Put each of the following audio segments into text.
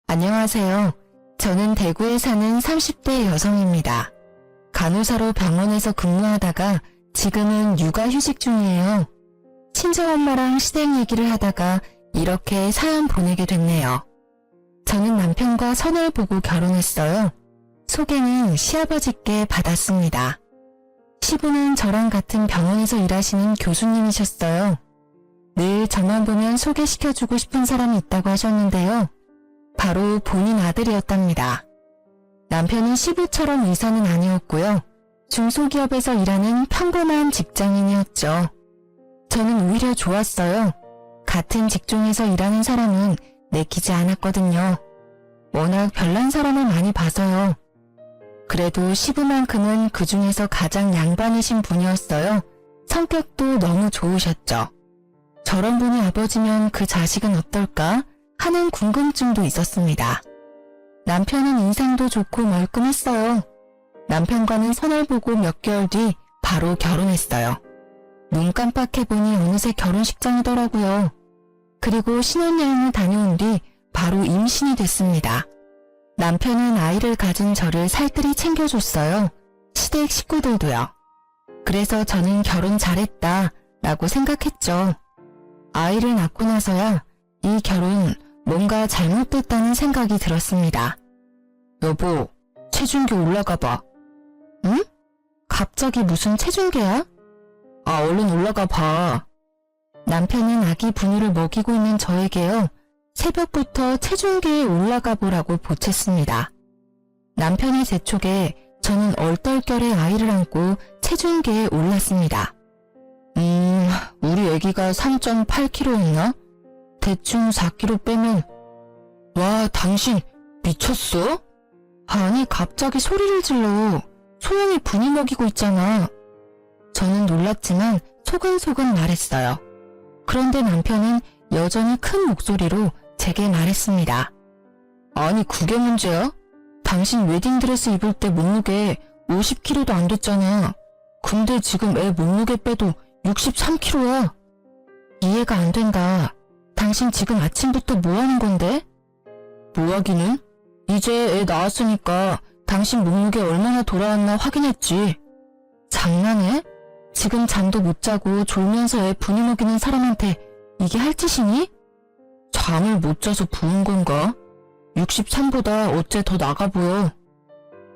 안녕하세요. 저는 대구에 사는 30대 여성입니다. 간호사로 병원에서 근무하다가 지금은 육아휴직 중이에요. 친정엄마랑 시댁 얘기를 하다가 이렇게 사연 보내게 됐네요. 저는 남편과 선을 보고 결혼했어요. 소개는 시아버지께 받았습니다. 시부는 저랑 같은 병원에서 일하시는 교수님이셨어요. 늘 저만 보면 소개시켜주고 싶은 사람이 있다고 하셨는데요. 바로 본인 아들이었답니다. 남편은 시부처럼 의사는 아니었고요. 중소기업에서 일하는 평범한 직장인이었죠. 저는 오히려 좋았어요. 같은 직종에서 일하는 사람은 내키지 않았거든요. 워낙 별난 사람을 많이 봐서요. 그래도 시부만큼은 그 중에서 가장 양반이신 분이었어요. 성격도 너무 좋으셨죠. 저런 분이 아버지면 그 자식은 어떨까 하는 궁금증도 있었습니다. 남편은 인상도 좋고 멀끔했어요. 남편과는 선을 보고 몇 개월 뒤 바로 결혼했어요. 눈 깜빡해보니 어느새 결혼식장이더라고요. 그리고 신혼여행을 다녀온 뒤 바로 임신이 됐습니다. 남편은 아이를 가진 저를 살뜰히 챙겨줬어요. 시댁 식구들도요. 그래서 저는 결혼 잘했다 라고 생각했죠. 아이를 낳고 나서야 이 결혼 뭔가 잘못됐다는 생각이 들었습니다. 여보, 체중계 올라가봐. 응? 갑자기 무슨 체중계야? 아, 얼른 올라가봐. 남편은 아기 분유를 먹이고 있는 저에게요. 새벽부터 체중계에 올라가 보라고 보챘습니다. 남편의 재촉에 저는 얼떨결에 아이를 안고 체중계에 올랐습니다. 우리 애기가 3.8kg였나? 대충 4kg 빼면. 와, 당신 미쳤어? 아니, 갑자기 소리를 질러. 소영이 분유 먹이고 있잖아. 저는 놀랐지만 소근소근 말했어요. 그런데 남편은 여전히 큰 목소리로 제게 말했습니다. 아니, 그게 문제야? 당신 웨딩드레스 입을 때 몸무게 50kg도 안 됐잖아. 근데 지금 애 몸무게 빼도 63kg야. 이해가 안 된다. 당신 지금 아침부터 뭐 하는 건데? 뭐 하기는? 이제 애 낳았으니까 당신 몸무게 얼마나 돌아왔나 확인했지. 장난해? 지금 잠도 못 자고 졸면서 애 분유 먹이는 사람한테 이게 할 짓이니? 잠을 못 자서 부은 건가? 63보다 어째 더 나가 보여.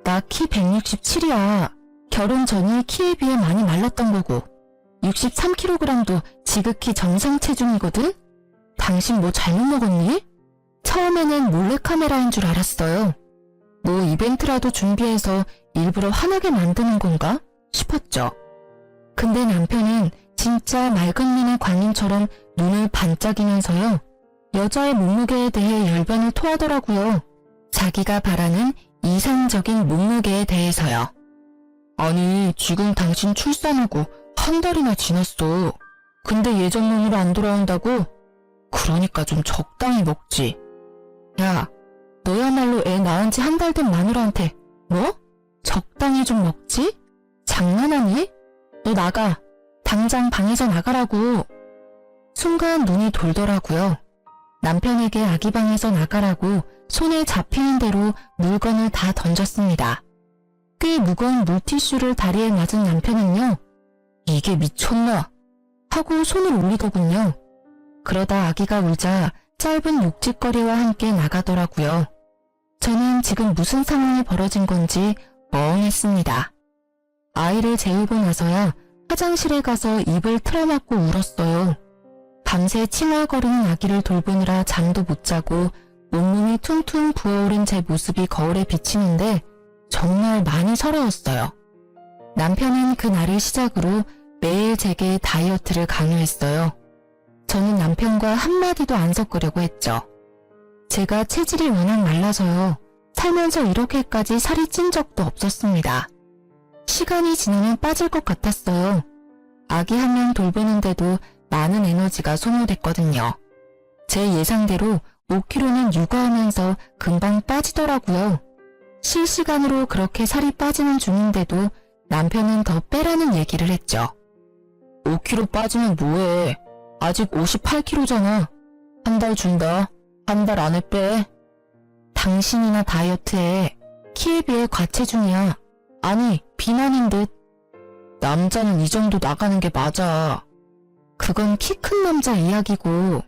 나 키 167이야. 결혼 전이 키에 비해 많이 말랐던 거고 63kg도 지극히 정상 체중이거든? 당신 뭐 잘못 먹었니? 처음에는 몰래카메라인 줄 알았어요. 뭐 이벤트라도 준비해서 일부러 화나게 만드는 건가 싶었죠. 근데 남편은 진짜 맑은 눈의 광인처럼 눈을 반짝이면서요. 여자의 몸무게에 대해 열변을 토하더라고요. 자기가 바라는 이상적인 몸무게에 대해서요. 아니, 지금 당신 출산하고 한 달이나 지났어. 근데 예전 몸으로 안 돌아온다고? 그러니까 좀 적당히 먹지. 야, 너야말로 애 낳은 지 한 달 된 마누라한테 뭐? 적당히 좀 먹지? 장난하니? 너 나가. 당장 방에서 나가라고. 순간 눈이 돌더라고요. 남편에게 아기 방에서 나가라고 손에 잡히는 대로 물건을 다 던졌습니다. 꽤 무거운 물티슈를 다리에 맞은 남편은요. 이게 미쳤나? 하고 손을 올리더군요. 그러다 아기가 울자 짧은 욕짓거리와 함께 나가더라고요. 저는 지금 무슨 상황이 벌어진 건지 멍했습니다. 아이를 재우고 나서야 화장실에 가서 입을 틀어막고 울었어요. 밤새 칭얼거리는 아기를 돌보느라 잠도 못 자고 온몸이 퉁퉁 부어오른 제 모습이 거울에 비치는데 정말 많이 서러웠어요. 남편은 그 날을 시작으로 매일 제게 다이어트를 강요했어요. 저는 남편과 한마디도 안 섞으려고 했죠. 제가 체질이 워낙 말라서요. 살면서 이렇게까지 살이 찐 적도 없었습니다. 시간이 지나면 빠질 것 같았어요. 아기 한 명 돌보는데도 많은 에너지가 소모됐거든요. 제 예상대로 5kg는 육아하면서 금방 빠지더라고요. 실시간으로 그렇게 살이 빠지는 중인데도 남편은 더 빼라는 얘기를 했죠. 5kg 빠지면 뭐해? 아직 58kg잖아. 한 달 준다. 한 달 안에 빼. 당신이나 다이어트해. 키에 비해 과체중이야. 아니, 비만인 듯. 남자는 이 정도 나가는 게 맞아. 그건 키 큰 남자 이야기고.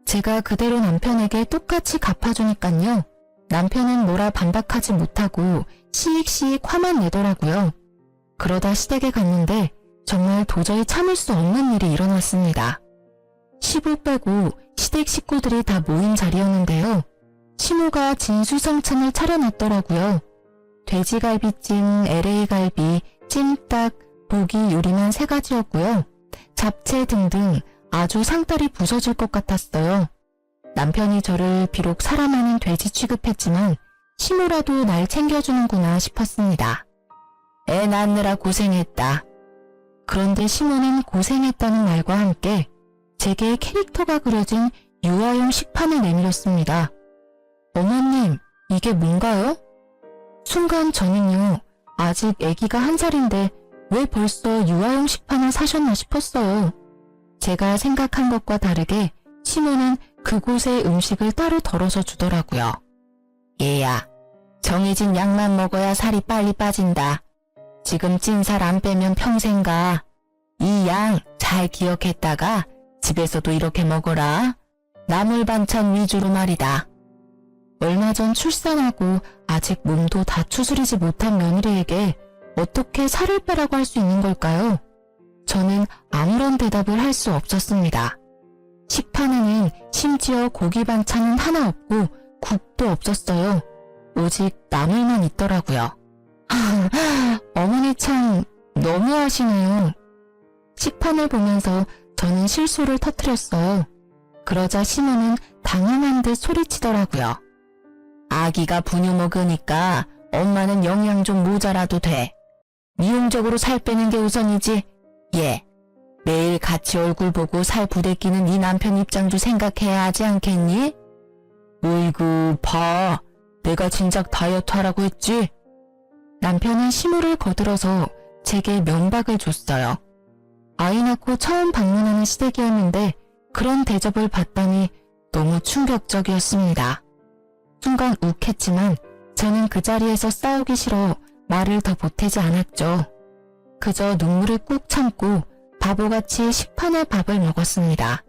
제가 그대로 남편에게 똑같이 갚아주니깐요. 남편은 뭐라 반박하지 못하고 시익시익 화만 내더라고요. 그러다 시댁에 갔는데 정말 도저히 참을 수 없는 일이 일어났습니다. 시부 빼고 시댁 식구들이 다 모인 자리였는데요. 시모가 진수성찬을 차려놨더라고요. 돼지갈비찜, LA갈비, 찜닭, 고기 요리만 3가지였고요. 잡채 등등 아주 상다리 부서질 것 같았어요. 남편이 저를 비록 사람 아닌 돼지 취급했지만 시모라도 날 챙겨주는구나 싶었습니다. 애 낳느라 고생했다. 그런데 시모는 고생했다는 말과 함께 제게 캐릭터가 그려진 유아용 식판을 내밀었습니다. 어머님, 이게 뭔가요? 순간 저는요, 아직 아기가 1살인데 왜 벌써 유아용 식판을 사셨나 싶었어요. 제가 생각한 것과 다르게 시모는 그곳에 음식을 따로 덜어서 주더라고요. 얘야, 정해진 양만 먹어야 살이 빨리 빠진다. 지금 찐 살 안 빼면 평생 가. 이 양 잘 기억했다가 집에서도 이렇게 먹어라. 나물 반찬 위주로 말이다. 얼마 전 출산하고 아직 몸도 다 추스리지 못한 며느리에게 어떻게 살을 빼라고 할 수 있는 걸까요? 저는 아무런 대답을 할 수 없었습니다. 식판에는 심지어 고기 반찬은 하나 없고 국도 없었어요. 오직 나물만 있더라고요. 어머니 참 너무하시네요. 식판을 보면서 저는 실수를 터뜨렸어요. 그러자 시모는 당연한 듯 소리치더라고요. 아기가 분유 먹으니까 엄마는 영양 좀 모자라도 돼. 미용적으로 살 빼는 게 우선이지. 예. 매일 같이 얼굴 보고 살 부대끼는 네 남편 입장도 생각해야 하지 않겠니? 어이구, 봐. 내가 진작 다이어트 하라고 했지? 남편은 시모를 거들어서 제게 면박을 줬어요. 아이 낳고 처음 방문하는 시댁이었는데 그런 대접을 받다니 너무 충격적이었습니다. 순간 욱했지만 저는 그 자리에서 싸우기 싫어 말을 더 보태지 않았죠. 그저 눈물을 꾹 참고 바보같이 식판의 밥을 먹었습니다.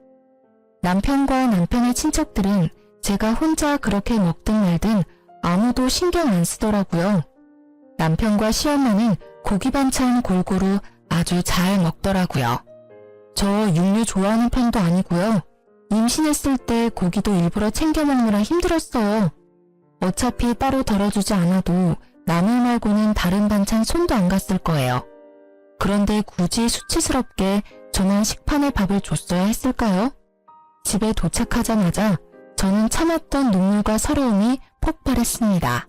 남편과 남편의 친척들은 제가 혼자 그렇게 먹든 말든 아무도 신경 안 쓰더라고요. 남편과 시엄마는 고기 반찬 골고루 아주 잘 먹더라고요. 저 육류 좋아하는 편도 아니고요. 임신했을 때 고기도 일부러 챙겨 먹느라 힘들었어요. 어차피 따로 덜어주지 않아도 나물 말고는 다른 반찬 손도 안 갔을 거예요. 그런데 굳이 수치스럽게 저만 식판에 밥을 줬어야 했을까요? 집에 도착하자마자 저는 참았던 눈물과 서러움이 폭발했습니다.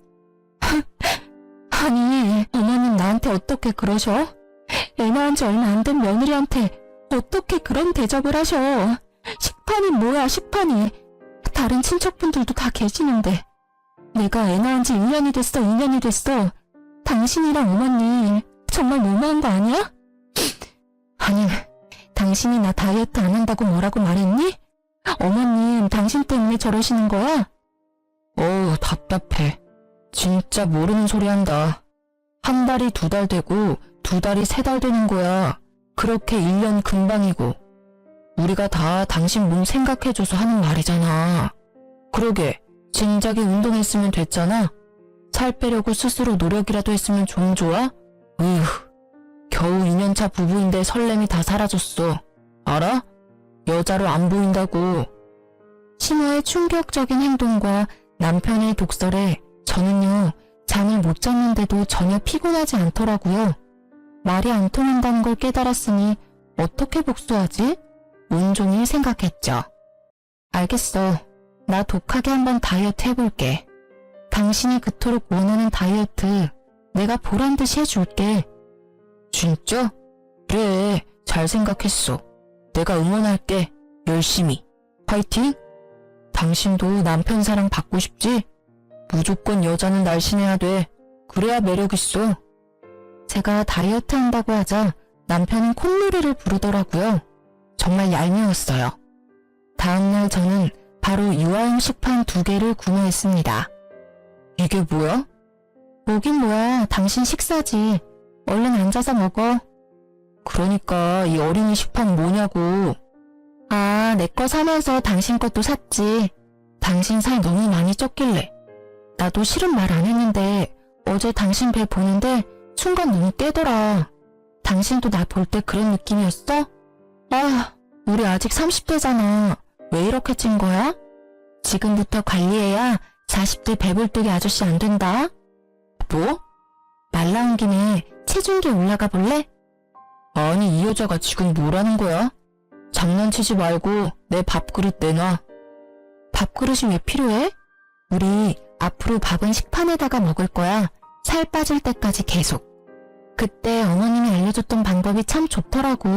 아니, 어머님 나한테 어떻게 그러셔? 애 낳은 지 얼마 안 된 며느리한테 어떻게 그런 대접을 하셔? 식판이 뭐야, 식판이. 다른 친척분들도 다 계시는데. 내가 애 낳은 지 1년이 됐어, 2년이 됐어. 당신이랑 어머니 정말 너무한 거 아니야? 아니, 당신이 나 다이어트 안 한다고 뭐라고 말했니? 어머님, 당신 때문에 저러시는 거야? 어우, 답답해. 진짜 모르는 소리 한다. 1달이 2달 되고 2달이 3달 되는 거야. 그렇게 1년 금방이고. 우리가 다 당신 몸 생각해줘서 하는 말이잖아. 그러게, 진작에 운동했으면 됐잖아. 살 빼려고 스스로 노력이라도 했으면 좀 좋아? 겨우 2년차 부부인데 설렘이 다 사라졌어. 알아? 여자로 안 보인다고. 시모의 충격적인 행동과 남편의 독설에 저는요, 잠을 못 잤는데도 전혀 피곤하지 않더라고요. 말이 안 통한다는 걸 깨달았으니 어떻게 복수하지? 온종일 생각했죠. 알겠어. 나 독하게 한번 다이어트 해볼게. 당신이 그토록 원하는 다이어트 내가 보란듯이 해줄게. 진짜? 그래, 잘 생각했어. 내가 응원할게. 열심히. 파이팅! 당신도 남편 사랑 받고 싶지? 무조건 여자는 날씬해야 돼. 그래야 매력 있어. 제가 다이어트 한다고 하자 남편은 콧노래를 부르더라고요. 정말 얄미웠어요. 다음날 저는 바로 유아용 식판 2개를 구매했습니다. 이게 뭐야? 뭐긴 뭐야, 당신 식사지. 얼른 앉아서 먹어. 그러니까 이 어린이 식판 뭐냐고. 아, 내 거 사면서 당신 것도 샀지. 당신 살 너무 많이 쪘길래. 나도 실은 말 안 했는데 어제 당신 배 보는데 순간 눈이 떼더라. 당신도 나 볼 때 그런 느낌이었어? 아, 우리 아직 30대잖아. 왜 이렇게 찐 거야? 지금부터 관리해야 40대 배불뚝이 아저씨 안 된다. 뭐? 말 나온 김에 체중계 올라가 볼래? 아니, 이 여자가 지금 뭐라는 거야? 장난치지 말고 내 밥그릇 내놔. 밥그릇이 왜 필요해? 우리 앞으로 밥은 식판에다가 먹을 거야. 살 빠질 때까지 계속. 그때 어머님이 알려줬던 방법이 참 좋더라고.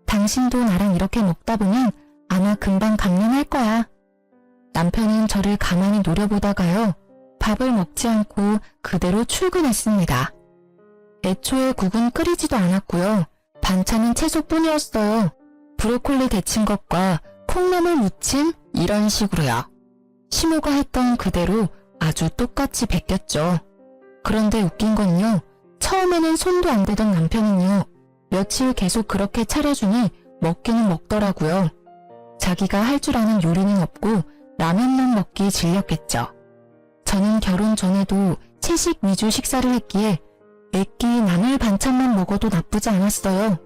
당신도 나랑 이렇게 먹다 보면 아마 금방 감량할 거야. 남편은 저를 가만히 노려보다가요. 밥을 먹지 않고 그대로 출근했습니다. 애초에 국은 끓이지도 않았고요. 반찬은 채소뿐이었어요. 브로콜리 데친 것과 콩나물 무침 이런 식으로요. 시모가 했던 그대로 아주 똑같이 베꼈죠. 그런데 웃긴 건요. 처음에는 손도 안 대던 남편은요. 며칠 계속 그렇게 차려주니 먹기는 먹더라고요. 자기가 할 줄 아는 요리는 없고 라면만 먹기 질렸겠죠. 저는 결혼 전에도 채식 위주 식사를 했기에 애끼 나물 반찬만 먹어도 나쁘지 않았어요.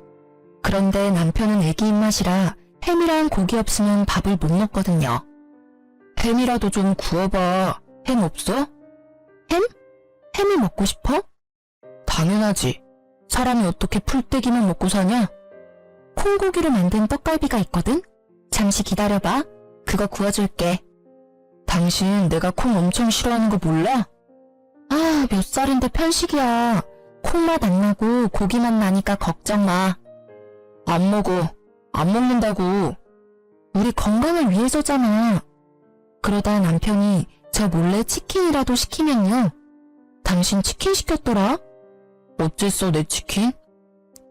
그런데 남편은 애기 입맛이라 햄이랑 고기 없으면 밥을 못 먹거든요. 햄이라도 좀 구워봐. 햄 없어? 햄? 햄이 먹고 싶어? 당연하지. 사람이 어떻게 풀떼기만 먹고 사냐? 콩고기로 만든 떡갈비가 있거든? 잠시 기다려봐. 그거 구워줄게. 당신 내가 콩 엄청 싫어하는 거 몰라? 아, 몇 살인데 편식이야. 콩맛 안 나고 고기만 나니까 걱정 마. 안 먹어. 안 먹는다고. 우리 건강을 위해서잖아. 그러다 남편이 저 몰래 치킨이라도 시키면요. 당신 치킨 시켰더라? 어쨌어 내 치킨?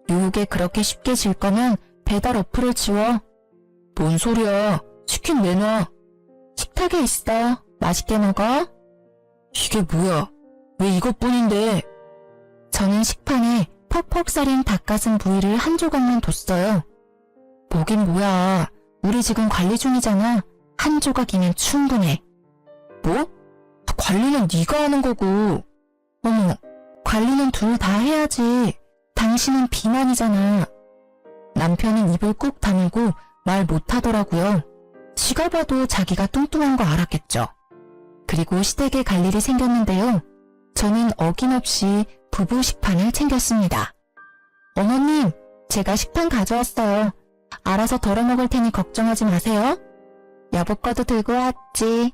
유혹에 그렇게 쉽게 질 거면 배달 어플을 지워. 뭔 소리야. 치킨 내놔. 식탁에 있어. 맛있게 먹어. 이게 뭐야. 왜 이것뿐인데. 저는 식판에 퍽퍽 썰인 닭가슴 부위를 한 조각만 뒀어요. 뭐긴 뭐야. 우리 지금 관리 중이잖아. 한 조각이면 충분해. 뭐? 관리는 네가 하는 거고. 어머, 관리는 둘 다 해야지. 당신은 비만이잖아. 남편은 입을 꾹 다물고 말 못하더라고요. 지가 봐도 자기가 뚱뚱한 거 알았겠죠. 그리고 시댁에 갈 일이 생겼는데요. 저는 어김없이 부부 식판을 챙겼습니다. 어머님, 제가 식판 가져왔어요. 알아서 덜어 먹을 테니 걱정하지 마세요. 여보 거도 들고 왔지.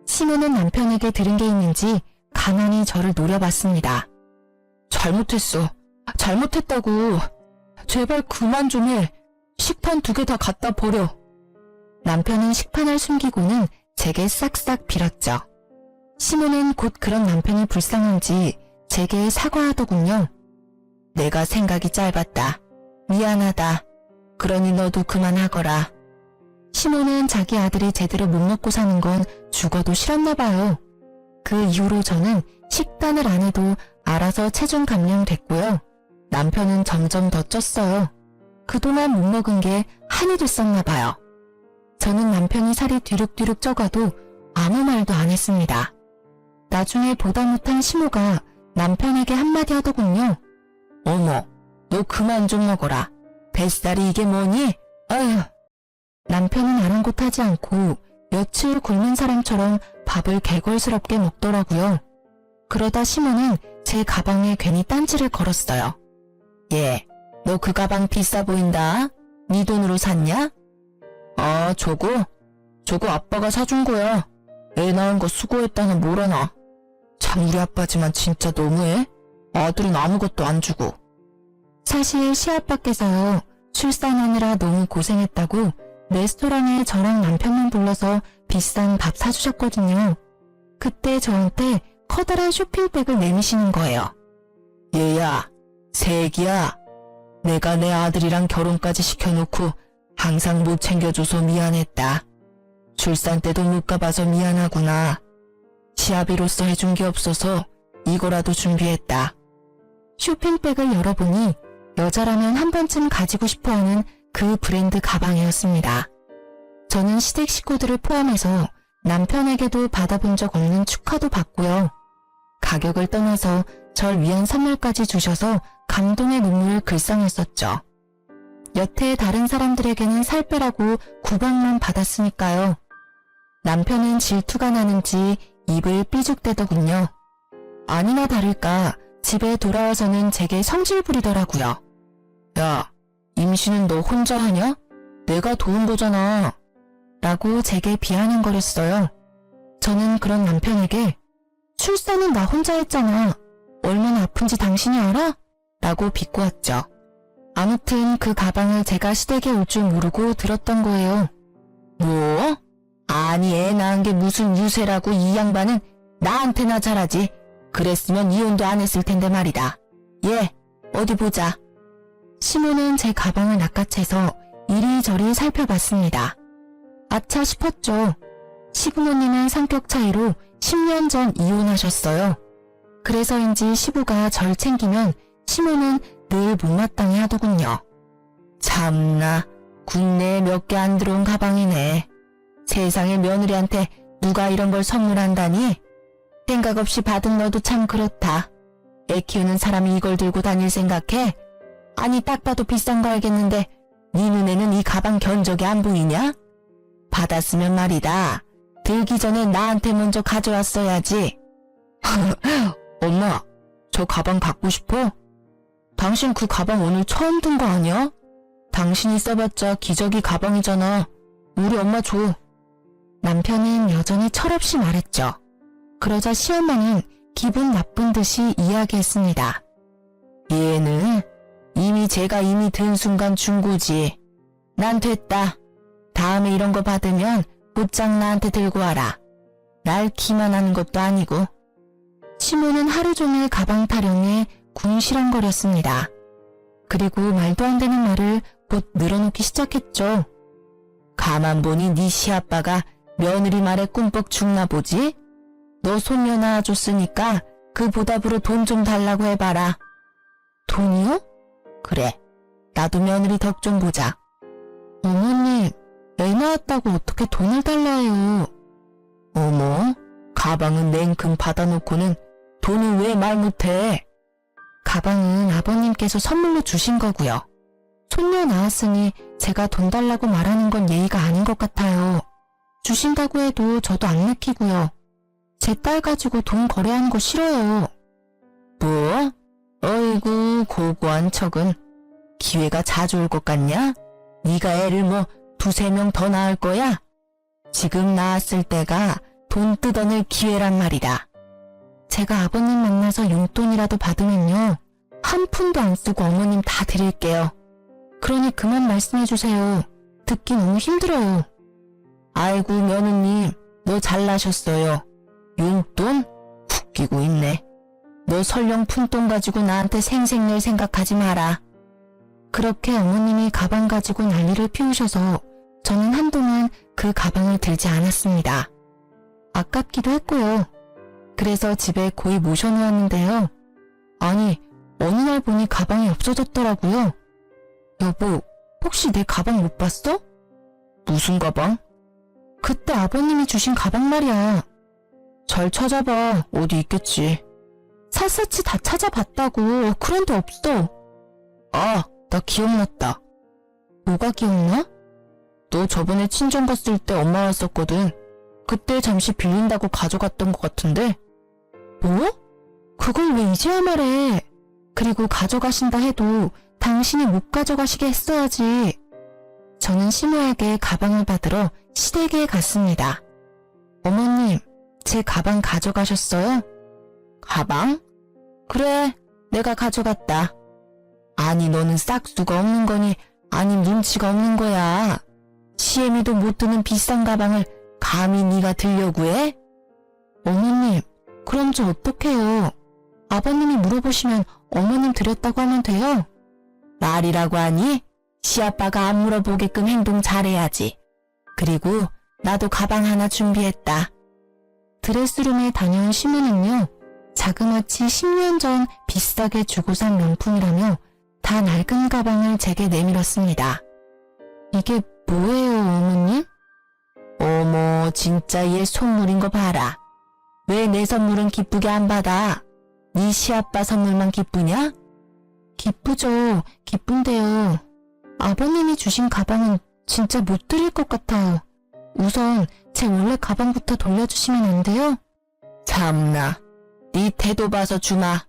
시모는 남편에게 들은 게 있는지 가만히 저를 노려봤습니다. 잘못했어. 잘못했다고. 제발 그만 좀 해. 식판 2개 다 갖다 버려. 남편은 식판을 숨기고는 제게 싹싹 빌었죠. 시모는 곧 그런 남편이 불쌍한지 제게 사과하더군요. 내가 생각이 짧았다. 미안하다. 그러니 너도 그만하거라. 시모는 자기 아들이 제대로 못 먹고 사는 건 죽어도 싫었나 봐요. 그 이후로 저는 식단을 안 해도 알아서 체중 감량됐고요. 남편은 점점 더 쪘어요. 그동안 못 먹은 게 한이 됐었나 봐요. 저는 남편이 살이 뒤룩뒤룩 쪄가도 아무 말도 안 했습니다. 나중에 보다 못한 시모가 남편에게 한마디 하더군요. 어머, 너 그만 좀 먹어라. 뱃살이 이게 뭐니? 아휴. 남편은 아랑곳하지 않고 며칠 굶은 사람처럼 밥을 개걸스럽게 먹더라고요. 그러다 시모는 제 가방에 괜히 딴지를 걸었어요. 얘, 너 그 가방 비싸 보인다. 네 돈으로 샀냐? 아, 저거 아빠가 사준 거야. 애 낳은 거 수고했다는 뭐라나. 참 우리 아빠지만 진짜 너무해. 아들은 아무것도 안 주고. 사실 시아빠께서요. 출산하느라 너무 고생했다고 레스토랑에 저랑 남편만 불러서 비싼 밥 사주셨거든요. 그때 저한테 커다란 쇼핑백을 내미시는 거예요. 얘야, 새애기야. 내가 내 아들이랑 결혼까지 시켜놓고 항상 못 챙겨줘서 미안했다. 출산 때도 못 가봐서 미안하구나. 시아비로서 해준 게 없어서 이거라도 준비했다. 쇼핑백을 열어보니 여자라면 한 번쯤 가지고 싶어하는 그 브랜드 가방이었습니다. 저는 시댁 식구들을 포함해서 남편에게도 받아본 적 없는 축하도 받고요. 가격을 떠나서 절 위한 선물까지 주셔서 감동의 눈물을 글썽였었죠. 여태 다른 사람들에게는 살 빼라고 구박만 받았으니까요. 남편은 질투가 나는지 입을 삐죽대더군요. 아니나 다를까 집에 돌아와서는 제게 성질 부리더라고요. 야, 임신은 너 혼자 하냐? 내가 도운 거잖아. 라고 제게 비아냥거렸어요. 저는 그런 남편에게 출산은 나 혼자 했잖아. 얼마나 아픈지 당신이 알아? 라고 비꼬았죠. 아무튼 그 가방을 제가 시댁에 올 줄 모르고 들었던 거예요. 뭐? 아니 애 낳은 게 무슨 유세라고 이 양반은 나한테나 잘하지. 그랬으면 이혼도 안 했을 텐데 말이다. 예, 어디 보자. 시모는 제 가방을 낚아채서 이리저리 살펴봤습니다. 아차 싶었죠. 시부모님은 성격 차이로 10년 전 이혼하셨어요. 그래서인지 시부가 절 챙기면 시모는 늘 못마땅해 하더군요. 참나, 국내에 몇 개 안 들어온 가방이네. 세상에 며느리한테 누가 이런 걸 선물한다니? 생각 없이 받은 너도 참 그렇다. 애 키우는 사람이 이걸 들고 다닐 생각해? 아니 딱 봐도 비싼 거 알겠는데 네 눈에는 이 가방 견적이 안 보이냐? 받았으면 말이다. 들기 전에 나한테 먼저 가져왔어야지. 엄마, 저 가방 갖고 싶어? 당신 그 가방 오늘 처음 든 거 아니야? 당신이 써봤자 기저귀 가방이잖아. 우리 엄마 줘. 남편은 여전히 철없이 말했죠. 그러자 시엄마는 기분 나쁜 듯이 이야기했습니다. 얘는 이미 제가 든 순간 준 거지. 난 됐다. 다음에 이런 거 받으면 곧장 나한테 들고 와라. 날 기만하는 것도 아니고. 시모는 하루 종일 가방 타령에 궁시렁거렸습니다. 그리고 말도 안 되는 말을 곧 늘어놓기 시작했죠. 가만 보니 네 시아빠가 며느리 말에 꿈뻑 죽나 보지? 너 손녀 낳아줬으니까 그 보답으로 돈 좀 달라고 해봐라. 돈이요? 그래, 나도 며느리 덕 좀 보자. 어머님, 애 낳았다고 어떻게 돈을 달라 해요? 어머, 가방은 냉큼 받아놓고는 돈을 왜 말 못해? 가방은 아버님께서 선물로 주신 거고요. 손녀 낳았으니 제가 돈 달라고 말하는 건 예의가 아닌 것 같아요. 주신다고 해도 저도 안 내키고요. 제 딸 가지고 돈 거래하는 거 싫어요. 뭐? 어이구 고고한 척은. 기회가 자주 올 것 같냐? 네가 애를 뭐 두세 명 더 낳을 거야? 지금 낳았을 때가 돈 뜯어낼 기회란 말이다. 제가 아버님 만나서 용돈이라도 받으면요. 한 푼도 안 쓰고 어머님 다 드릴게요. 그러니 그만 말씀해주세요. 듣기 너무 힘들어요. 아이고 며느님, 너 잘나셨어요. 용돈? 웃기고 있네. 너 설령 푼돈 가지고 나한테 생색낼 생각하지 마라. 그렇게 어머님이 가방 가지고 난리를 피우셔서 저는 한동안 그 가방을 들지 않았습니다. 아깝기도 했고요. 그래서 집에 고이 모셔놓았는데요. 아니, 어느 날 보니 가방이 없어졌더라고요. 여보, 혹시 내 가방 못 봤어? 무슨 가방? 그때 아버님이 주신 가방 말이야. 잘 찾아봐. 어디 있겠지. 샅샅이 다 찾아봤다고. 그런데 없어. 아, 나 기억났다. 뭐가 기억나? 너 저번에 친정 갔을 때 엄마 왔었거든. 그때 잠시 빌린다고 가져갔던 것 같은데. 뭐? 그걸 왜 이제야 말해. 그리고 가져가신다 해도 당신이 못 가져가시게 했어야지. 저는 시모에게 가방을 받으러 시댁에 갔습니다. 어머님, 제 가방 가져가셨어요? 가방? 그래, 내가 가져갔다. 아니 너는 싹수가 없는 거니 아니 눈치가 없는 거야. 시애미도 못 드는 비싼 가방을 감히 네가 들려고 해? 어머님, 그럼 저 어떡해요? 아버님이 물어보시면 어머님 드렸다고 하면 돼요? 말이라고 하니? 시아빠가 안 물어보게끔 행동 잘해야지. 그리고 나도 가방 하나 준비했다. 드레스룸에 다녀온 시모는요, 자그마치 10년 전 비싸게 주고 산 명품이라며 다 낡은 가방을 제게 내밀었습니다. 이게 뭐예요, 어머님? 어머, 진짜 얘 선물인 거 봐라. 왜 내 선물은 기쁘게 안 받아? 네 시아빠 선물만 기쁘냐? 기쁘죠. 기쁜데요. 아버님이 주신 가방은 진짜 못 드릴 것 같아요. 우선 제 원래 가방부터 돌려주시면 안 돼요? 참나, 네 태도 봐서 주마.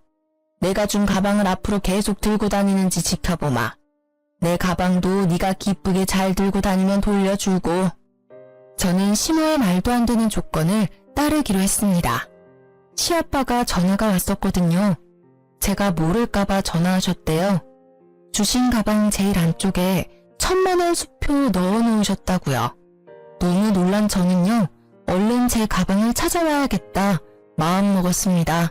내가 준 가방을 앞으로 계속 들고 다니는지 지켜보마. 내 가방도 네가 기쁘게 잘 들고 다니면 돌려주고. 저는 시모의 말도 안 되는 조건을 따르기로 했습니다. 시아빠가 전화가 왔었거든요. 제가 모를까봐 전화하셨대요. 주신 가방 제일 안쪽에 1,000만 원 수표 넣어놓으셨다고요. 너무 놀란 저는요, 얼른 제 가방을 찾아와야겠다 마음먹었습니다.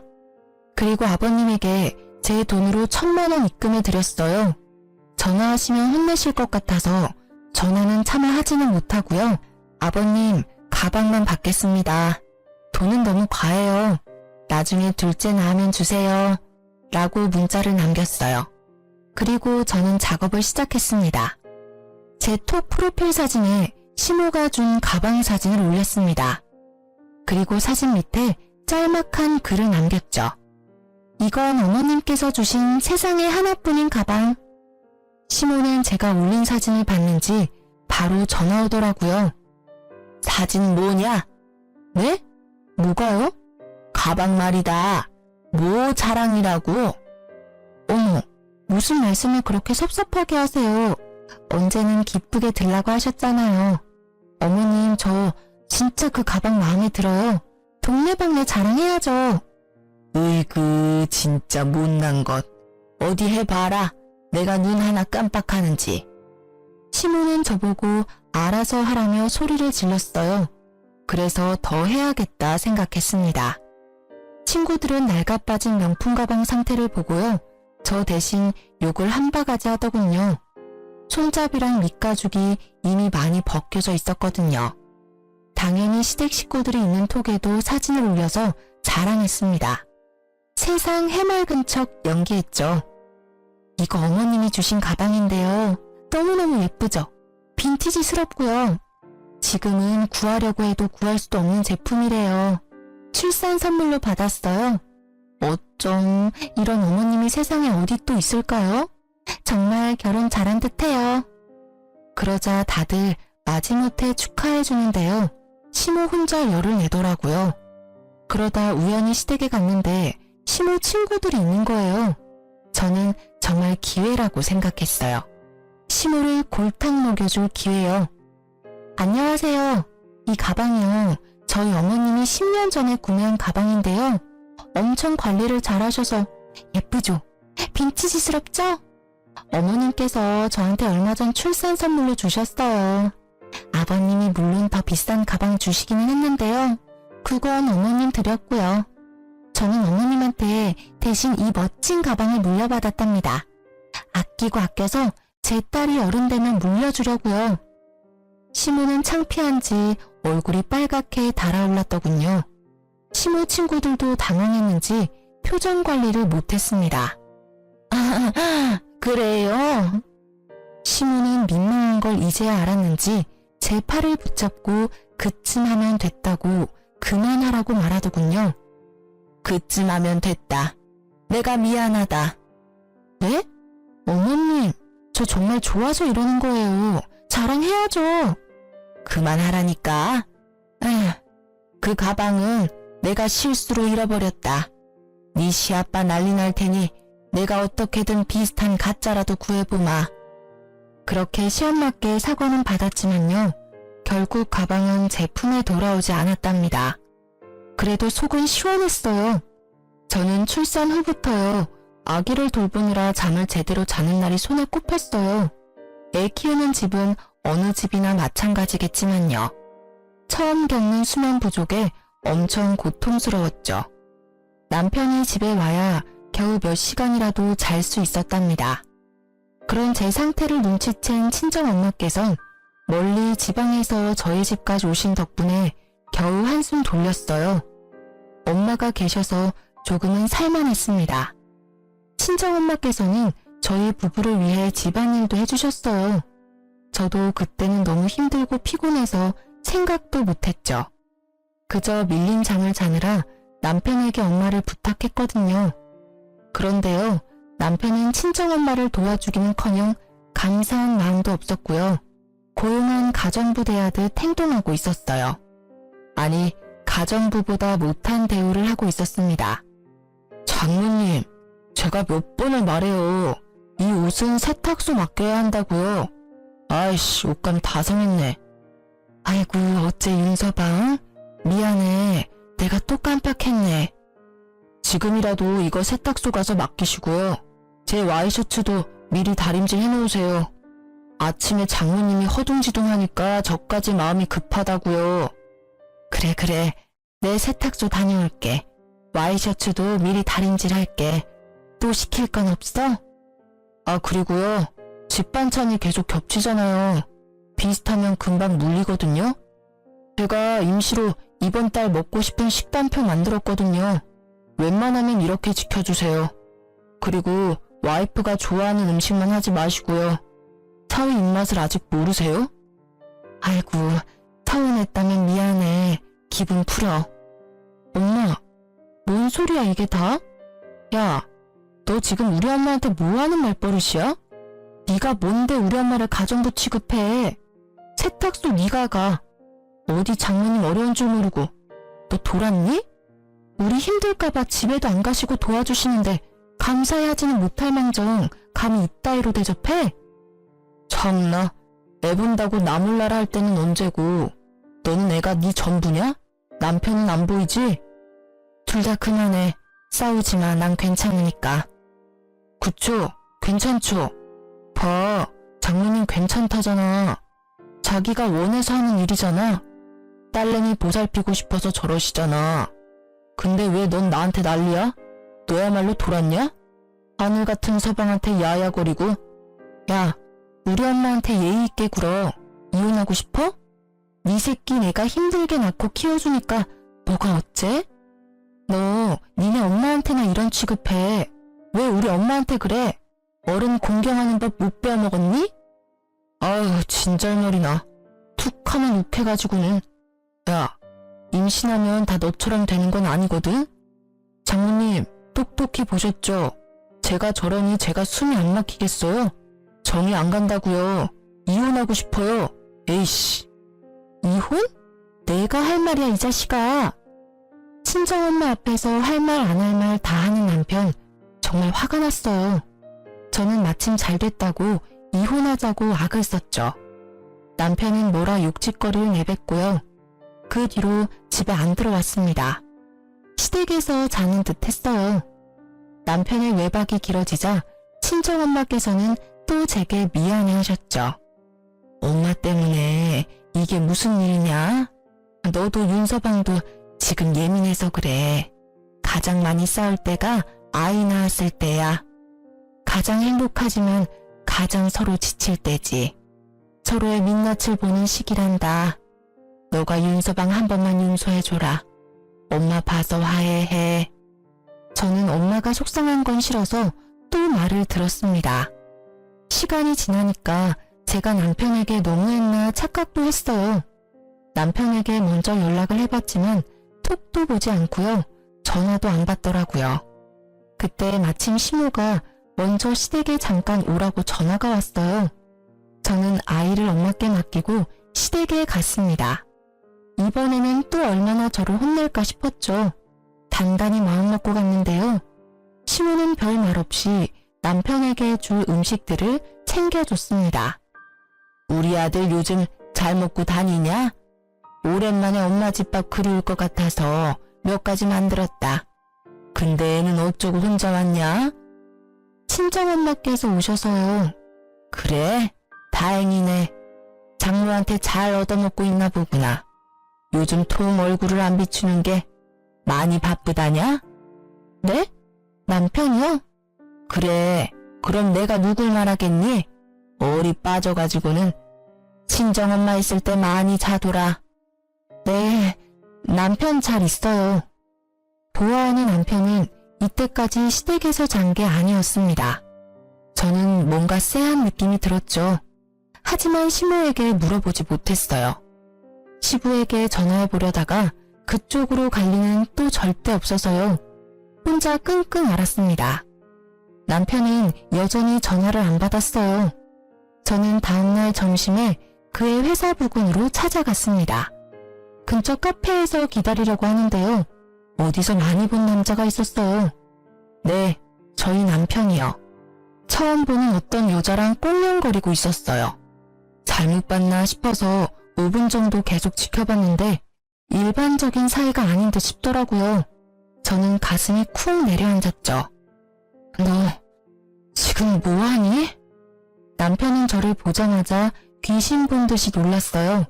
그리고 아버님에게 제 돈으로 1,000만 원 입금해 드렸어요. 전화하시면 혼내실 것 같아서 전화는 차마 하지는 못하고요. 아버님, 가방만 받겠습니다. 돈은 너무 과해요. 나중에 둘째 낳으면 주세요. 라고 문자를 남겼어요. 그리고 저는 작업을 시작했습니다. 제 톡 프로필 사진에 시모가 준 가방 사진을 올렸습니다. 그리고 사진 밑에 짤막한 글을 남겼죠. 이건 어머님께서 주신 세상에 하나뿐인 가방. 시모는 제가 올린 사진을 봤는지 바로 전화 오더라고요. 사진 뭐냐? 네? 뭐가요? 가방 말이다. 뭐 자랑이라고? 어머, 무슨 말씀을 그렇게 섭섭하게 하세요. 언제는 기쁘게 들라고 하셨잖아요. 어머님, 저 진짜 그 가방 마음에 들어요. 동네방네 자랑해야죠. 으이그, 진짜 못난 것. 어디 해봐라. 내가 눈 하나 깜빡하는지. 시모는 저보고 알아서 하라며 소리를 질렀어요. 그래서 더 해야겠다 생각했습니다. 친구들은 낡아빠진 명품 가방 상태를 보고요. 저 대신 욕을 한 바가지 하더군요. 손잡이랑 밑가죽이 이미 많이 벗겨져 있었거든요. 당연히 시댁 식구들이 있는 톡에도 사진을 올려서 자랑했습니다. 세상 해맑은 척 연기했죠. 이거 어머님이 주신 가방인데요. 너무너무 예쁘죠? 빈티지스럽고요. 지금은 구하려고 해도 구할 수도 없는 제품이래요. 출산 선물로 받았어요. 어쩜 이런 어머님이 세상에 어디 또 있을까요? 정말 결혼 잘한 듯해요. 그러자 다들 마지못해 축하해주는데요. 시모 혼자 열을 내더라고요. 그러다 우연히 시댁에 갔는데 시모 친구들이 있는 거예요. 저는 정말 기회라고 생각했어요. 시모를 골탕 먹여줄 기회요. 안녕하세요. 이 가방이요. 저희 어머님이 10년 전에 구매한 가방인데요. 엄청 관리를 잘하셔서 예쁘죠? 빈티지스럽죠? 어머님께서 저한테 얼마 전 출산 선물로 주셨어요. 아버님이 물론 더 비싼 가방 주시기는 했는데요. 그건 어머님 드렸고요. 저는 어머님한테 대신 이 멋진 가방을 물려받았답니다. 아끼고 아껴서 제 딸이 어른 되면 물려주려고요. 시모는 창피한지 얼굴이 빨갛게 달아올랐더군요. 시모 친구들도 당황했는지 표정 관리를 못했습니다. 아, 그래요? 시모는 민망한 걸 이제야 알았는지 제 팔을 붙잡고 그쯤 하면 됐다고 그만하라고 말하더군요. 그쯤 하면 됐다. 내가 미안하다. 네? 어머님, 저 정말 좋아서 이러는 거예요. 자랑해야죠. 그만하라니까. 에휴, 그 가방은 내가 실수로 잃어버렸다. 네 시아빠 난리 날 테니 내가 어떻게든 비슷한 가짜라도 구해보마. 그렇게 시엄마께 사과는 받았지만요. 결국 가방은 제 품에 돌아오지 않았답니다. 그래도 속은 시원했어요. 저는 출산 후부터요. 아기를 돌보느라 잠을 제대로 자는 날이 손에 꼽혔어요. 애 키우는 집은 어느 집이나 마찬가지겠지만요. 처음 겪는 수면 부족에 엄청 고통스러웠죠. 남편이 집에 와야 겨우 몇 시간이라도 잘 수 있었답니다. 그런 제 상태를 눈치챈 친정엄마께선 멀리 지방에서 저희 집까지 오신 덕분에 겨우 한숨 돌렸어요. 엄마가 계셔서 조금은 살만했습니다. 친정엄마께서는 저희 부부를 위해 집안일도 해주셨어요. 저도 그때는 너무 힘들고 피곤해서 생각도 못했죠. 그저 밀린 잠을 자느라 남편에게 엄마를 부탁했거든요. 그런데요, 남편은 친정엄마를 도와주기는커녕 감사한 마음도 없었고요. 고용한 가정부 대하듯 행동하고 있었어요. 아니, 가정부보다 못한 대우를 하고 있었습니다. 장모님, 제가 몇 번을 말해요. 이 옷은 세탁소 맡겨야 한다고요. 아이씨, 옷감 다 상했네. 아이고, 어째 윤서방? 미안해. 내가 또 깜빡했네. 지금이라도 이거 세탁소 가서 맡기시고요. 제 와이셔츠도 미리 다림질 해놓으세요. 아침에 장모님이 허둥지둥하니까 저까지 마음이 급하다고요. 그래. 내 세탁소 다녀올게. 와이셔츠도 미리 다림질 할게. 또 시킬 건 없어? 아, 그리고요. 집 반찬이 계속 겹치잖아요. 비슷하면 금방 물리거든요. 제가 임시로 이번 달 먹고 싶은 식단표 만들었거든요. 웬만하면 이렇게 지켜주세요. 그리고 와이프가 좋아하는 음식만 하지 마시고요. 사위 입맛을 아직 모르세요? 아이고, 서운했다면 미안해. 기분 풀어. 엄마, 뭔 소리야 이게 다? 야, 너 지금 우리 엄마한테 뭐 하는 말버릇이야? 네가 뭔데 우리 엄마를 가정부 취급해. 세탁소 네가 가. 어디 장모님 어려운 줄 모르고. 너 돌았니? 우리 힘들까봐 집에도 안 가시고 도와주시는데 감사해하지는 못할 망정 감히 이따위로 대접해? 참나, 애 본다고 나 몰라라 할 때는 언제고. 너는 애가 네 전부냐? 남편은 안 보이지? 둘 다 그만해. 싸우지마. 난 괜찮으니까. 그쵸? 괜찮죠? 봐, 장모님 괜찮다잖아. 자기가 원해서 하는 일이잖아. 딸내미 보살피고 싶어서 저러시잖아. 근데 왜 넌 나한테 난리야? 너야말로 돌았냐? 하늘 같은 서방한테 야야거리고. 야, 우리 엄마한테 예의 있게 굴어. 이혼하고 싶어? 네 새끼 내가 힘들게 낳고 키워주니까 뭐가 어째? 너 니네 엄마한테나 이런 취급해. 왜 우리 엄마한테 그래? 어른 공경하는 법 못 배워먹었니? 아유, 진절머리나. 툭 하면 욱해가지고는. 야, 임신하면 다 너처럼 되는 건 아니거든? 장모님, 똑똑히 보셨죠? 제가 저러니 제가 숨이 안 막히겠어요? 정이 안 간다고요. 이혼하고 싶어요. 에이씨. 이혼? 내가 할 말이야 이 자식아. 친정엄마 앞에서 할 말 안 할 말 다 하는 남편. 정말 화가 났어요. 저는 마침 잘 됐다고 이혼하자고 악을 썼죠. 남편은 뭐라 욕짓거리를 내뱉고요. 그 뒤로 집에 안 들어왔습니다. 시댁에서 자는 듯 했어요. 남편의 외박이 길어지자 친정엄마께서는 또 제게 미안해 하셨죠. 엄마 때문에 이게 무슨 일이냐? 너도 윤서방도 지금 예민해서 그래. 가장 많이 싸울 때가 아이 낳았을 때야. 가장 행복하지만 가장 서로 지칠 때지. 서로의 민낯을 보는 시기란다. 너가 윤서방 한 번만 용서해줘라. 엄마 봐서 화해해. 저는 엄마가 속상한 건 싫어서 또 말을 들었습니다. 시간이 지나니까 제가 남편에게 너무했나 착각도 했어요. 남편에게 먼저 연락을 해봤지만 톡도 보지 않고요. 전화도 안 받더라고요. 그때 마침 시모가 먼저 시댁에 잠깐 오라고 전화가 왔어요. 저는 아이를 엄마께 맡기고 시댁에 갔습니다. 이번에는 또 얼마나 저를 혼낼까 싶었죠. 단단히 마음먹고 갔는데요. 시모는 별 말 없이 남편에게 줄 음식들을 챙겨줬습니다. 우리 아들 요즘 잘 먹고 다니냐? 오랜만에 엄마 집밥 그리울 것 같아서 몇 가지 만들었다. 근데 애는 어쩌고 혼자 왔냐? 친정엄마께서 오셔서요. 그래? 다행이네. 장모한테 잘 얻어먹고 있나 보구나. 요즘 통 얼굴을 안 비추는 게 많이 바쁘다냐? 네? 남편이요? 그래, 그럼 내가 누굴 말하겠니? 얼이 빠져가지고는. 친정엄마 있을 때 많이 자더라. 네, 남편 잘 있어요. 그때까지 시댁에서 잔 게 아니었습니다. 저는 뭔가 쎄한 느낌이 들었죠. 하지만 시모에게 물어보지 못했어요. 시부에게 전화해 보려다가 그쪽으로 갈 리는 또 절대 없어서요. 혼자 끙끙 앓았습니다. 남편은 여전히 전화를 안 받았어요. 저는 다음날 점심에 그의 회사 부근으로 찾아갔습니다. 근처 카페에서 기다리려고 하는데요. 어디서 많이 본 남자가 있었어요. 네, 저희 남편이요. 처음 보는 어떤 여자랑 꽁냥거리고 있었어요. 잘못 봤나 싶어서 5분 정도 계속 지켜봤는데 일반적인 사이가 아닌 듯 싶더라고요. 저는 가슴이 쿵 내려앉았죠. 너 지금 뭐하니? 남편은 저를 보자마자 귀신 본 듯이 놀랐어요.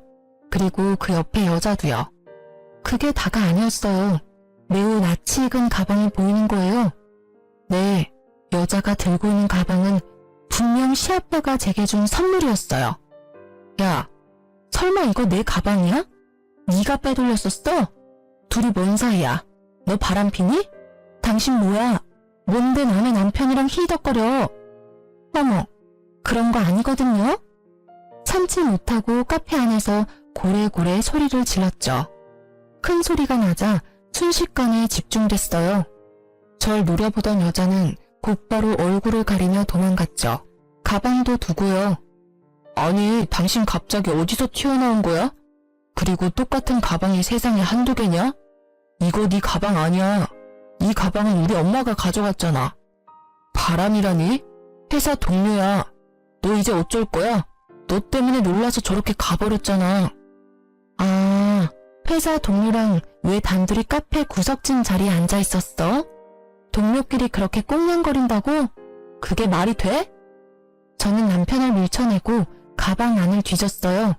그리고 그 옆에 여자도요. 그게 다가 아니었어요. 매우 낯이 익은 가방이 보이는 거예요. 네, 여자가 들고 있는 가방은 분명 시아빠가 제게 준 선물이었어요. 야, 설마 이거 내 가방이야? 네가 빼돌렸었어? 둘이 뭔 사이야? 너 바람피니? 당신 뭐야? 뭔데 남의 남편이랑 히덕거려? 어머, 그런 거 아니거든요? 참지 못하고 카페 안에서 고래고래 소리를 질렀죠. 큰 소리가 나자 순식간에 집중됐어요. 절 노려보던 여자는 곧바로 얼굴을 가리며 도망갔죠. 가방도 두고요. 아니, 당신 갑자기 어디서 튀어나온 거야? 그리고 똑같은 가방이 세상에 한두 개냐? 이거 네 가방 아니야. 이 가방은 우리 엄마가 가져갔잖아. 바람이라니? 회사 동료야. 너 이제 어쩔 거야? 너 때문에 놀라서 저렇게 가버렸잖아. 아, 회사 동료랑 왜 단둘이 카페 구석진 자리에 앉아 있었어? 동료끼리 그렇게 꽁냥거린다고? 그게 말이 돼? 저는 남편을 밀쳐내고 가방 안을 뒤졌어요.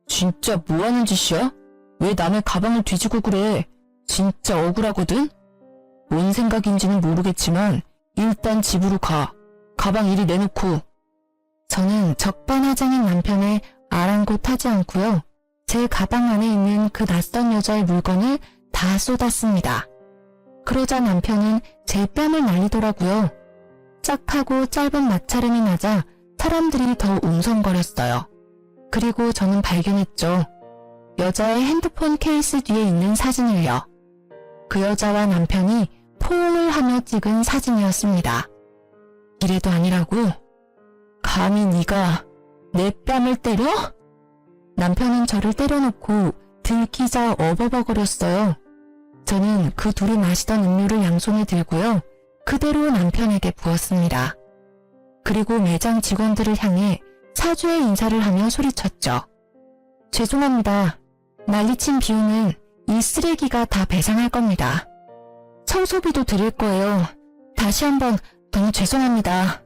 진짜 뭐하는 짓이야? 왜 남의 가방을 뒤지고 그래? 진짜 억울하거든? 뭔 생각인지는 모르겠지만 일단 집으로 가. 가방 이리 내놓고. 저는 적반하장인 남편을 아랑곳하지 않고요. 제 가방 안에 있는 그 낯선 여자의 물건을 다 쏟았습니다. 그러자 남편은 제 뺨을 날리더라고요. 짝하고 짧은 마찰음이 나자 사람들이 더 웅성거렸어요. 그리고 저는 발견했죠. 여자의 핸드폰 케이스 뒤에 있는 사진을요. 그 여자와 남편이 포옹을 하며 찍은 사진이었습니다. 이래도 아니라고? 감히 네가 내 뺨을 때려? 남편은 저를 때려놓고 들키자 어버버거렸어요. 저는 그 둘이 마시던 음료를 양손에 들고요. 그대로 남편에게 부었습니다. 그리고 매장 직원들을 향해 사죄의 인사를 하며 소리쳤죠. 죄송합니다. 난리친 비용은 이 쓰레기가 다 배상할 겁니다. 청소비도 드릴 거예요. 다시 한번 너무 죄송합니다.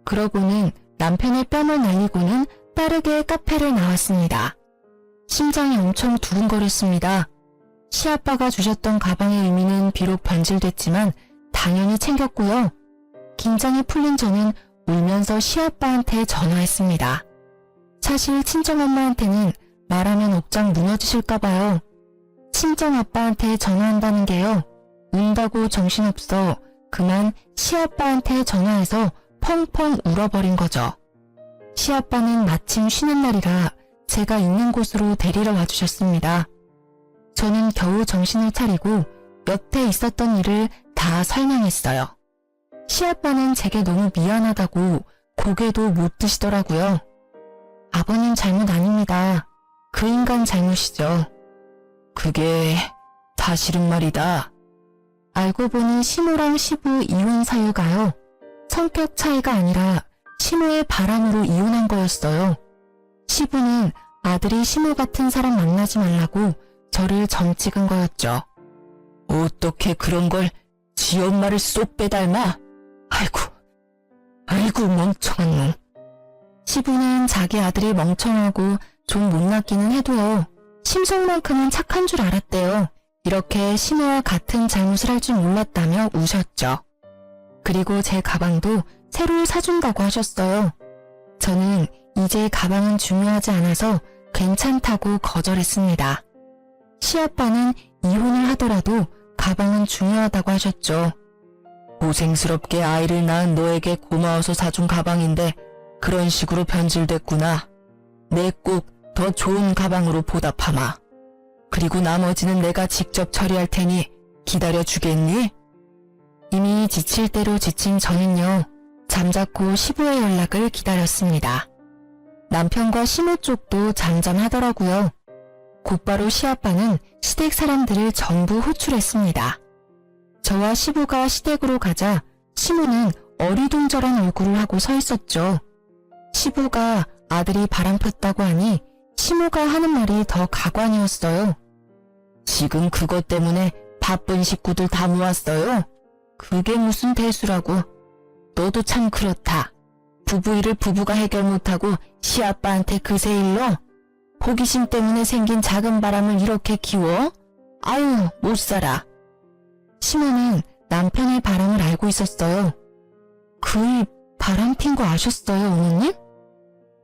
그러고는 남편의 뺨을 날리고는 빠르게 카페를 나왔습니다. 심장이 엄청 두근거렸습니다. 시아빠가 주셨던 가방의 의미는 비록 변질됐지만 당연히 챙겼고요. 긴장이 풀린 저는 울면서 시아빠한테 전화했습니다. 사실 친정엄마한테는 말하면 억장 무너지실까봐요. 친정아빠한테 전화한다는 게요. 운다고 정신없어 그만 시아빠한테 전화해서 펑펑 울어버린 거죠. 시아빠는 마침 쉬는 날이라 제가 있는 곳으로 데리러 와주셨습니다. 저는 겨우 정신을 차리고 여태 있었던 일을 다 설명했어요. 시아빠는 제게 너무 미안하다고 고개도 못 드시더라고요. 아버님 잘못 아닙니다. 그 인간 잘못이죠. 그게 다 싫은 말이다. 알고 보니 시모랑 시부 이혼 사유가요. 성격 차이가 아니라 시모의 바람으로 이혼한 거였어요. 시부는 아들이 시모 같은 사람 만나지 말라고 저를 점 찍은 거였죠. 어떻게 그런 걸 지 엄마를 쏙 빼닮아? 아이고 멍청한 놈. 시부는 자기 아들이 멍청하고 좀 못났기는 해도요. 심성만큼은 착한 줄 알았대요. 이렇게 시모와 같은 잘못을 할 줄 몰랐다며 우셨죠. 그리고 제 가방도 새로 사준다고 하셨어요. 저는 이제 가방은 중요하지 않아서 괜찮다고 거절했습니다. 시아빠는 이혼을 하더라도 가방은 중요하다고 하셨죠. 고생스럽게 아이를 낳은 너에게 고마워서 사준 가방인데 그런 식으로 변질됐구나. 내 꼭 더 좋은 가방으로 보답하마. 그리고 나머지는 내가 직접 처리할 테니 기다려주겠니? 이미 지칠 대로 지친 저는요, 잠자코 시부의 연락을 기다렸습니다. 남편과 시모 쪽도 잠잠하더라고요. 곧바로 시아빠는 시댁 사람들을 전부 호출했습니다. 저와 시부가 시댁으로 가자 시모는 어리둥절한 얼굴을 하고 서 있었죠. 시부가 아들이 바람 폈다고 하니 시모가 하는 말이 더 가관이었어요. 지금 그것 때문에 바쁜 식구들 다 모았어요. 그게 무슨 대수라고. 너도 참 그렇다. 부부 일을 부부가 해결 못하고 시아빠한테 그새 일러? 호기심 때문에 생긴 작은 바람을 이렇게 키워? 아유, 못 살아. 시모는 남편의 바람을 알고 있었어요. 그이 바람 핀 거 아셨어요, 어머님?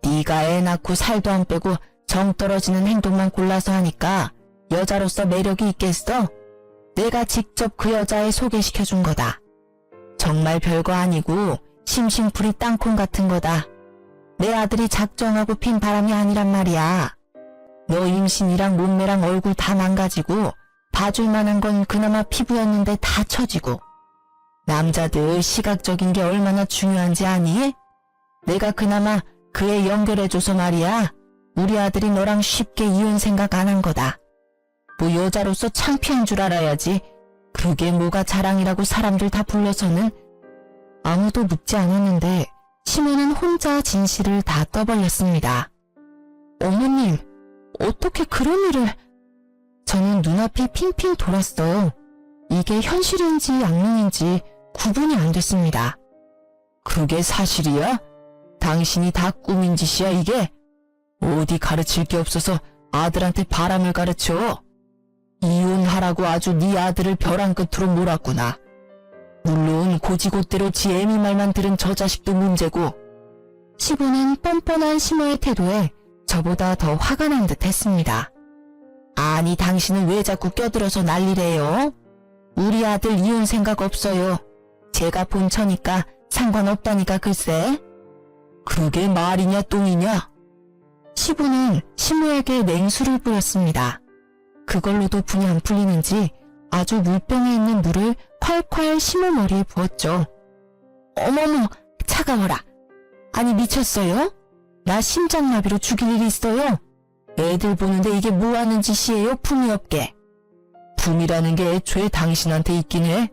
네가 애 낳고 살도 안 빼고 정 떨어지는 행동만 골라서 하니까 여자로서 매력이 있겠어? 내가 직접 그 여자애 소개시켜준 거다. 정말 별거 아니고 심심풀이 땅콩 같은 거다. 내 아들이 작정하고 핀 바람이 아니란 말이야. 너 임신이랑 몸매랑 얼굴 다 망가지고 봐줄 만한 건 그나마 피부였는데 다 처지고. 남자들 시각적인 게 얼마나 중요한지 아니? 내가 그나마 그 애 연결해줘서 말이야. 우리 아들이 너랑 쉽게 이혼 생각 안 한 거다. 뭐 여자로서 창피한 줄 알아야지. 그게 뭐가 자랑이라고 사람들 다 불러서는. 아무도 묻지 않았는데 시모는 혼자 진실을 다 떠벌렸습니다. 어머님, 어떻게 그런 일을... 저는 눈앞이 핑핑 돌았어요. 이게 현실인지 악몽인지 구분이 안 됐습니다. 그게 사실이야? 당신이 다 꾸민 짓이야 이게? 어디 가르칠 게 없어서 아들한테 바람을 가르쳐? 이혼하라고 아주 네 아들을 벼랑 끝으로 몰았구나. 물론 고지곳대로 지 애미 말만 들은 저 자식도 문제고. 시부는 뻔뻔한 시모의 태도에 저보다 더 화가 난 듯 했습니다. 아니 당신은 왜 자꾸 껴들어서 난리래요? 우리 아들 이혼 생각 없어요. 제가 본처니까 상관없다니까 글쎄. 그게 말이냐 똥이냐? 시부는 시모에게 냉수를 뿌렸습니다. 그걸로도 분이 안 풀리는지 아주 물병에 있는 물을 콸콸 시모 머리에 부었죠. 어머머, 차가워라. 아니 미쳤어요? 나 심장마비로 죽일 일이 있어요? 애들 보는데 이게 뭐 하는 짓이에요, 품이 없게. 품이라는 게 애초에 당신한테 있긴 해.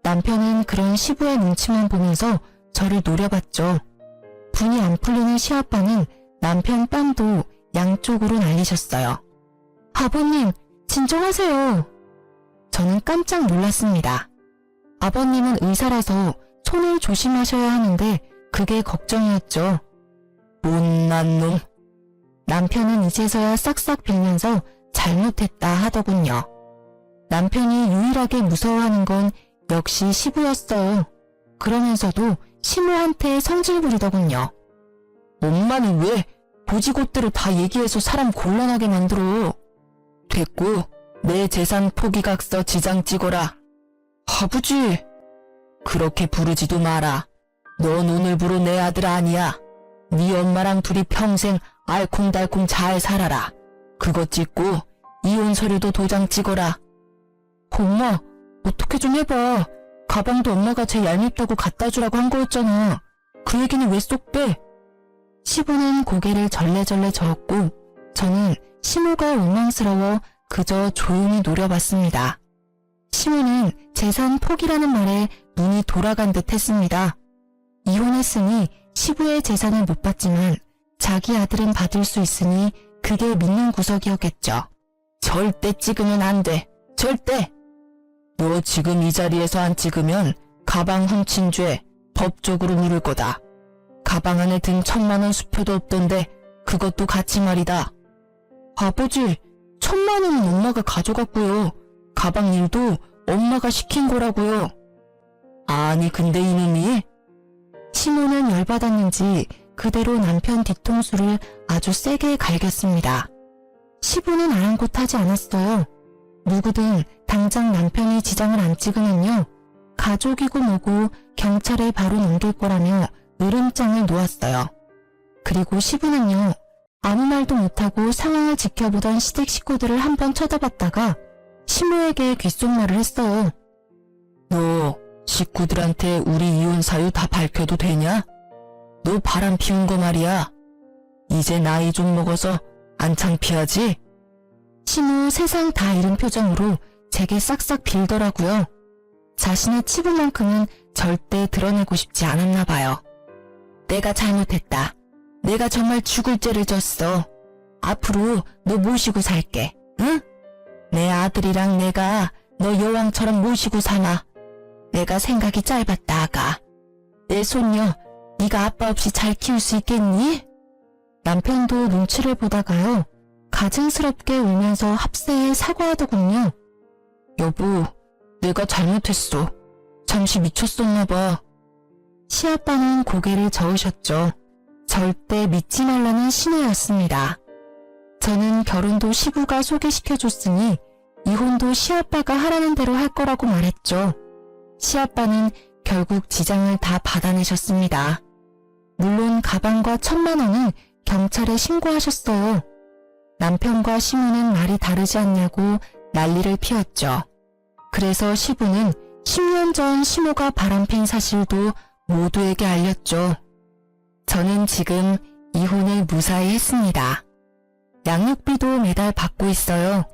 남편은 그런 시부의 눈치만 보면서 저를 노려봤죠. 분이 안 풀리는 시아빠는 남편 뺨도 양쪽으로 날리셨어요. 아버님, 진정하세요. 저는 깜짝 놀랐습니다. 아버님은 의사라서 손을 조심하셔야 하는데 그게 걱정이었죠. 못난 놈. 남편은 이제서야 싹싹 빌면서 잘못했다 하더군요. 남편이 유일하게 무서워하는 건 역시 시부였어요. 그러면서도 시모한테 성질 부리더군요. 엄마는 왜 고지곳대로 다 얘기해서 사람 곤란하게 만들어. 됐고 내 재산 포기각서 지장 찍어라. 아버지. 그렇게 부르지도 마라. 넌 오늘부로 내 아들 아니야. 네 엄마랑 둘이 평생 알콩달콩 잘 살아라. 그거 찍고 이혼 서류도 도장 찍어라. 엄마, 어떻게 좀 해봐. 가방도 엄마가 제 얄밉다고 갖다 주라고 한 거였잖아. 그 얘기는 왜 쏙 빼? 시부는 고개를 절레절레 저었고 저는 시모가 원망스러워 그저 조용히 노려봤습니다. 시모는 재산 포기라는 말에 눈이 돌아간 듯 했습니다. 이혼했으니 시부의 재산을 못 받지만 자기 아들은 받을 수 있으니 그게 믿는 구석이었겠죠. 절대 찍으면 안 돼. 절대. 너 지금 이 자리에서 안 찍으면 가방 훔친 죄 법적으로 물을 거다. 가방 안에 든 1,000만 원 수표도 없던데 그것도 같이 말이다. 아버지, 1,000만 원은 엄마가 가져갔고요. 가방 일도 엄마가 시킨 거라고요. 아니 근데 이놈이... 시모는 열받았는지 그대로 남편 뒤통수를 아주 세게 갈겼습니다. 시부는 아랑곳하지 않았어요. 누구든 당장 남편이 지장을 안 찍으면요. 가족이고 뭐고 경찰에 바로 넘길 거라며 으름장을 놓았어요. 그리고 시부는요, 아무 말도 못하고 상황을 지켜보던 시댁 식구들을 한번 쳐다봤다가 시모에게 귓속말을 했어요. 너 식구들한테 우리 이혼 사유 다 밝혀도 되냐? 너 바람 피운 거 말이야. 이제 나이 좀 먹어서 안 창피하지? 시모 세상 다 잃은 표정으로 제게 싹싹 빌더라고요. 자신의 치부만큼은 절대 드러내고 싶지 않았나 봐요. 내가 잘못했다. 내가 정말 죽을 죄를 졌어. 앞으로 너 모시고 살게. 응? 내 아들이랑 내가 너 여왕처럼 모시고 사나. 내가 생각이 짧았다, 아가. 내 손녀 네가 아빠 없이 잘 키울 수 있겠니? 남편도 눈치를 보다가요, 가증스럽게 울면서 합세에 사과하더군요. 여보, 내가 잘못했어. 잠시 미쳤었나 봐. 시아빠는 고개를 저으셨죠. 절대 믿지 말라는 신호였습니다. 저는 결혼도 시부가 소개시켜줬으니 이혼도 시아빠가 하라는 대로 할 거라고 말했죠. 시아빠는 결국 지장을 다 받아내셨습니다. 물론 가방과 1,000만 원은 경찰에 신고하셨어요. 남편과 시부는 말이 다르지 않냐고 난리를 피웠죠. 그래서 시부는 10년 전 시모가 바람핀 사실도 모두에게 알렸죠. 저는 지금 이혼을 무사히 했습니다. 양육비도 매달 받고 있어요.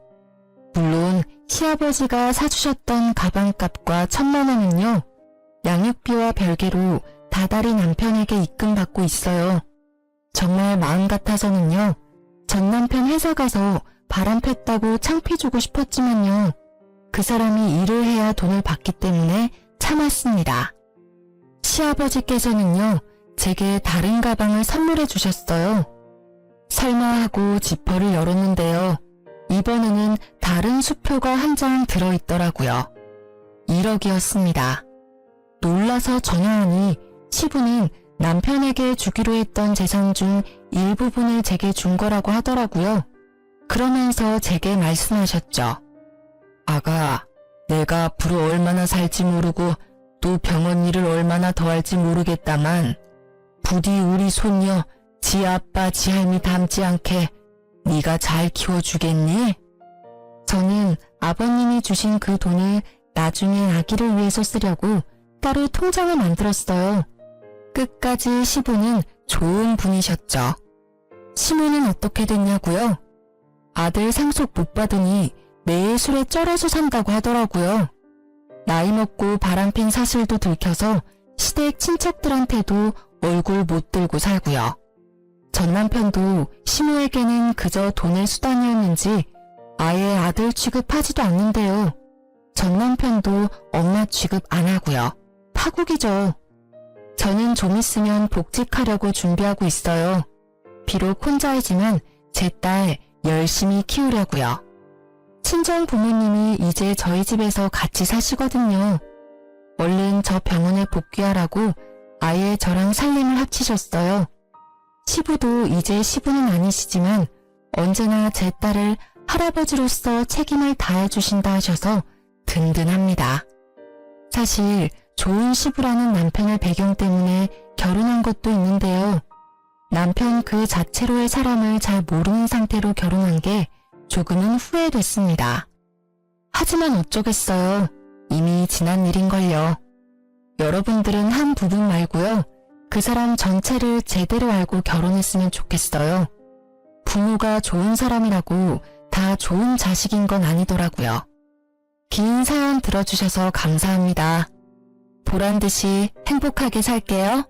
물론 시아버지가 사주셨던 가방값과 1,000만 원은요, 양육비와 별개로 다달이 남편에게 입금받고 있어요. 정말 마음 같아서는요, 전 남편 회사 가서 바람 폈다고 창피 주고 싶었지만요, 그 사람이 일을 해야 돈을 받기 때문에 참았습니다. 시아버지께서는요, 제게 다른 가방을 선물해 주셨어요. 설마 하고 지퍼를 열었는데요, 이번에는 다른 수표가 한 장 들어있더라고요. 1억이었습니다. 놀라서 전화하니 시부는 남편에게 주기로 했던 재산 중 일부분을 제게 준 거라고 하더라고요. 그러면서 제게 말씀하셨죠. 아가, 내가 앞으로 얼마나 살지 모르고 또 병원 일을 얼마나 더 할지 모르겠다만 부디 우리 손녀 지 아빠 지 할미 닮지 않게 네가 잘 키워주겠니? 저는 아버님이 주신 그 돈을 나중에 아기를 위해서 쓰려고 따로 통장을 만들었어요. 끝까지 시부는 좋은 분이셨죠. 시모는 어떻게 됐냐고요? 아들 상속 못 받으니 매일 술에 쩔어서 산다고 하더라고요. 나이 먹고 바람핀 사실도 들켜서 시댁 친척들한테도 얼굴 못 들고 살고요. 전 남편도 시모에게는 그저 돈의 수단이었는지 아예 아들 취급하지도 않는데요. 전 남편도 엄마 취급 안 하고요. 파국이죠. 저는 좀 있으면 복직하려고 준비하고 있어요. 비록 혼자이지만 제 딸 열심히 키우려고요. 친정 부모님이 이제 저희 집에서 같이 사시거든요. 얼른 저 병원에 복귀하라고 아예 저랑 살림을 합치셨어요. 시부도 이제 시부는 아니시지만 언제나 제 딸을 할아버지로서 책임을 다해주신다 하셔서 든든합니다. 사실 좋은 시부라는 남편의 배경 때문에 결혼한 것도 있는데요. 남편 그 자체로의 사람을 잘 모르는 상태로 결혼한 게 조금은 후회됐습니다. 하지만 어쩌겠어요. 이미 지난 일인걸요. 여러분들은 한 부분 말고요. 그 사람 전체를 제대로 알고 결혼했으면 좋겠어요. 부모가 좋은 사람이라고 다 좋은 자식인 건 아니더라고요. 긴 사연 들어주셔서 감사합니다. 보란듯이 행복하게 살게요.